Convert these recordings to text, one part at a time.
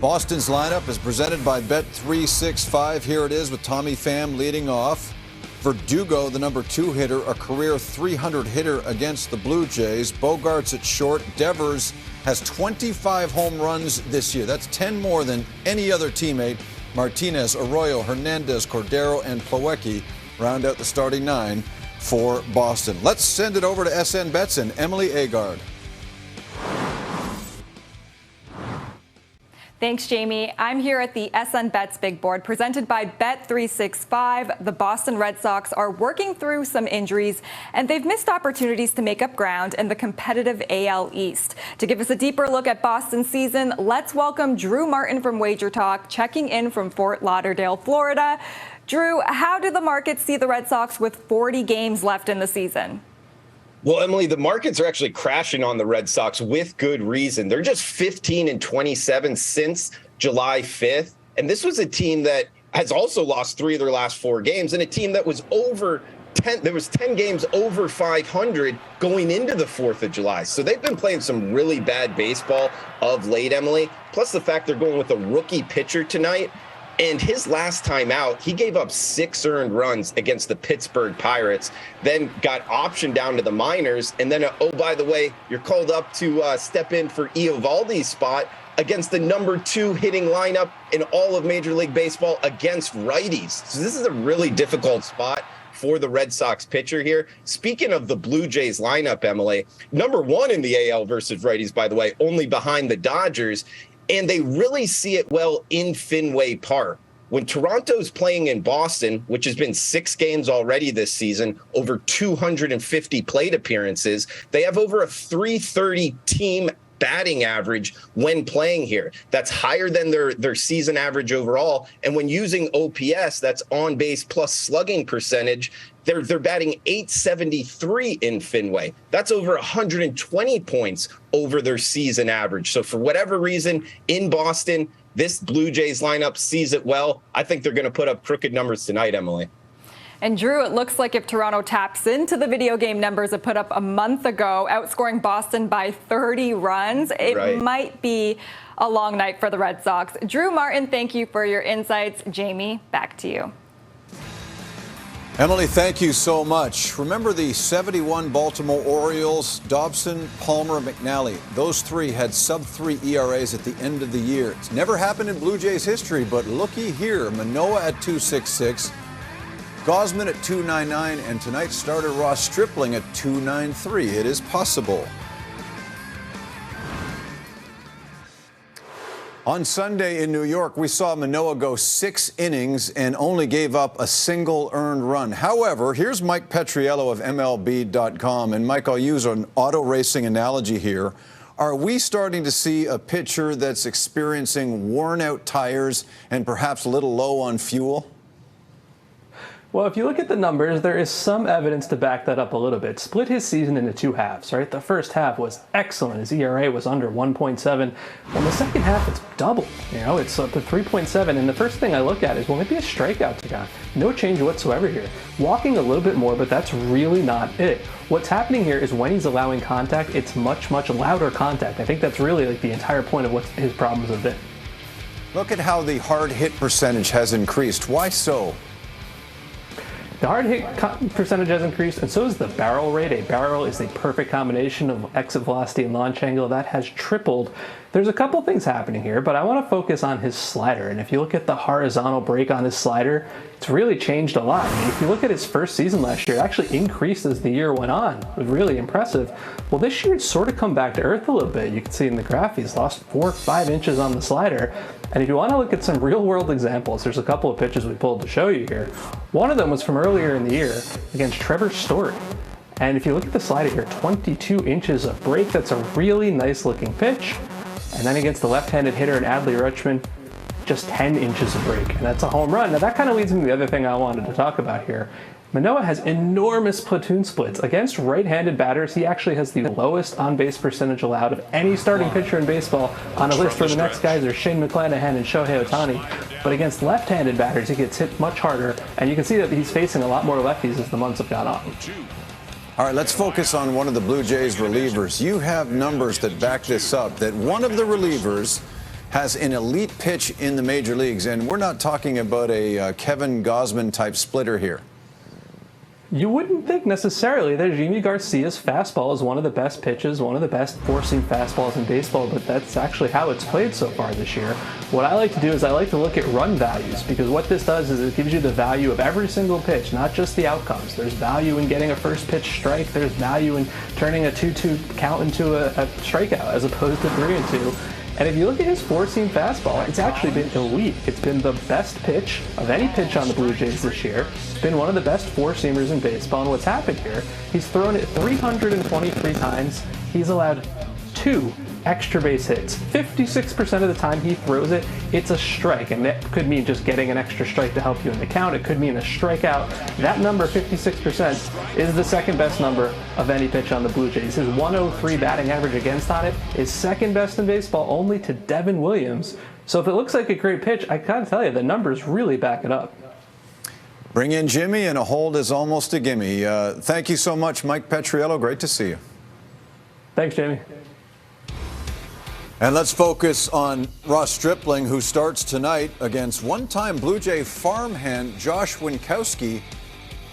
Boston's lineup is presented by Bet365. Here it is with Tommy Pham leading off. Verdugo, the number 2 hitter, a career 300 hitter against the Blue Jays. Bogarts at short. Devers has 25 home runs this year. That's 10 more than any other teammate. Martinez, Arroyo, Hernandez, Cordero, and Plawecki round out the starting 9 for Boston. Let's send it over to SN Bets and Emily Agard. Thanks, Jamie. I'm here at the SN Bets Big Board presented by Bet365. The Boston Red Sox are working through some injuries, and they've missed opportunities to make up ground in the competitive AL East. To give us a deeper look at Boston's season, let's welcome Drew Martin from Wager Talk, checking in from Fort Lauderdale, Florida. Drew, how do the markets see the Red Sox with 40 games left in the season? Well, Emily, the markets are actually crashing on the Red Sox with good reason. They're just 15-27 since July 5th. And this was a team that has also lost 3 of their last 4 games, and a team that was over 10. There was 10 games over 500 going into the 4th of July. So they've been playing some really bad baseball of late, Emily. Plus the fact they're going with a rookie pitcher tonight. And his last time out, he gave up 6 earned runs against the Pittsburgh Pirates, then got optioned down to the minors. And then, oh, by the way, you're called up to step in for Eovaldi's spot against the number 2 hitting lineup in all of Major League Baseball against righties. So this is a really difficult spot for the Red Sox pitcher here. Speaking of the Blue Jays lineup, Emily, number 1 in the AL versus righties, by the way, only behind the Dodgers. And they really see it well in Fenway Park. When Toronto's playing in Boston, which has been 6 games already this season, over 250 plate appearances, they have over a 330 team batting average when playing here. That's higher than their season average overall. And when using OPS, that's on base plus slugging percentage, they're batting .873 in Fenway. That's over 120 points over their season average. So for whatever reason, in Boston, this Blue Jays lineup sees it well. I think they're going to put up crooked numbers tonight, Emily. And Drew, it looks like if Toronto taps into the video game numbers it put up a month ago, outscoring Boston by 30 runs, it might be a long night for the Red Sox. Drew Martin, thank you for your insights. Jamie, back to you. Emily, thank you so much. Remember the 71 Baltimore Orioles, Dobson, Palmer, and McNally. Those 3 had sub-3 ERAs at the end of the year. It's never happened in Blue Jays history, but looky here. Manoah at 2.66, Gausman at 2.99, and tonight's starter Ross Stripling at 2.93. It is possible. On Sunday in New York, we saw Manoah go 6 innings and only gave up a single earned run. However, here's Mike Petriello of MLB.com. And Mike, I'll use an auto racing analogy here. Are we starting to see a pitcher that's experiencing worn out tires and perhaps a little low on fuel? Well, if you look at the numbers, there is some evidence to back that up a little bit. Split his season into 2 halves, right? The first half was excellent. His ERA was under 1.7. Well, the second half, it's doubled. You know, it's up to 3.7. And the first thing I look at is, well, maybe a strikeout guy. No change whatsoever here. Walking a little bit more, but that's really not it. What's happening here is when he's allowing contact, it's much, much louder contact. I think that's really like the entire point of what his problems have been. Look at how the hard hit percentage has increased. Why so? The hard hit percentage has increased, and so is the barrel rate. A barrel is the perfect combination of exit velocity and launch angle. That has tripled. There's a couple things happening here, but I want to focus on his slider. And if you look at the horizontal break on his slider, it's really changed a lot. I mean, if you look at his first season last year, it actually increased as the year went on. It was really impressive. Well, this year it's sort of come back to earth a little bit. You can see in the graph he's lost 4 or 5 inches on the slider. And if you want to look at some real world examples, there's a couple of pitches we pulled to show you here. One of them was from earlier in the year against Trevor Story. And if you look at the slider here, 22 inches of break. That's a really nice looking pitch. And then against the left-handed hitter in Adley Rutschman, just 10 inches of break, and that's a home run. Now that kind of leads me to the other thing I wanted to talk about here. Manoah has enormous platoon splits. Against right-handed batters, he actually has the lowest on-base percentage allowed of any starting pitcher in baseball. On a list where the next guys are Shane McClanahan and Shohei Ohtani. But against left-handed batters, he gets hit much harder, and you can see that he's facing a lot more lefties as the months have gone on. All right, let's focus on one of the Blue Jays relievers. You have numbers that back this up, that one of the relievers has an elite pitch in the major leagues, and we're not talking about a Kevin Gausman type splitter here. You wouldn't think necessarily that Jimmy Garcia's fastball is one of the best pitches, one of the best four-seam fastballs in baseball, but that's actually how it's played so far this year. What I like to do is I like to look at run values, because what this does is it gives you the value of every single pitch, not just the outcomes. There's value in getting a first pitch strike. There's value in turning a 2-2 count into a strikeout as opposed to 3-2. And if you look at his four-seam fastball, it's actually been elite. It's been the best pitch of any pitch on the Blue Jays this year. It's been one of the best four-seamers in baseball. And what's happened here, he's thrown it 323 times. He's allowed 2 extra base hits. 56% of the time he throws it, it's a strike. And that could mean just getting an extra strike to help you in the count. It could mean a strikeout. That number, 56%, is the second best number of any pitch on the Blue Jays. His 103 batting average against on it is second best in baseball, only to Devin Williams. So if it looks like a great pitch, I gotta tell you, the numbers really back it up. Bring in Jimmy, and a hold is almost a gimme. Thank you so much, Mike Petriello. Great to see you. Thanks, Jamie. And let's focus on Ross Stripling, who starts tonight against one-time Blue Jay farmhand Josh Winkowski.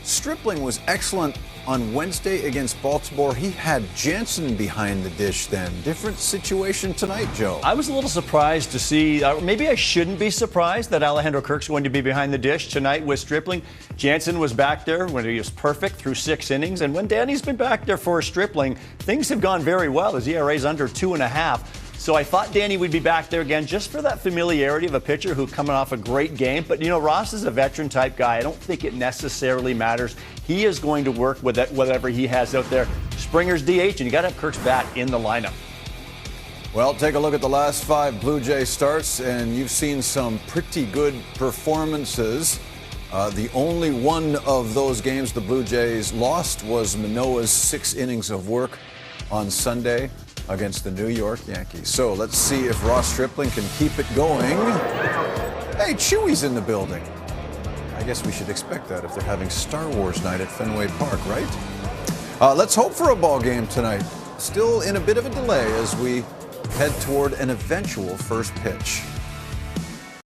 Stripling was excellent on Wednesday against Baltimore. He had Jansen behind the dish then. Different situation tonight, Joe. I was a little surprised to see, maybe I shouldn't be surprised that Alejandro Kirk's going to be behind the dish tonight with Stripling. Jansen was back there when he was perfect through 6 innings. And when Danny's been back there for Stripling, things have gone very well. His ERA is under 2.5. So I thought Danny would be back there again just for that familiarity of a pitcher who's coming off a great game. But, you know, Ross is a veteran type guy. I don't think it necessarily matters. He is going to work with whatever he has out there. Springer's DH, and you got to have Kirk's bat in the lineup. Well, take a look at the last 5 Blue Jay starts, and you've seen some pretty good performances. The only one of those games the Blue Jays lost was Manoah's 6 innings of work on Sunday against the New York Yankees. So let's see if Ross Stripling can keep it going. Hey, Chewy's in the building. I guess we should expect that if they're having Star Wars night at Fenway Park, right? Let's hope for a ball game tonight. Still in a bit of a delay as we head toward an eventual first pitch.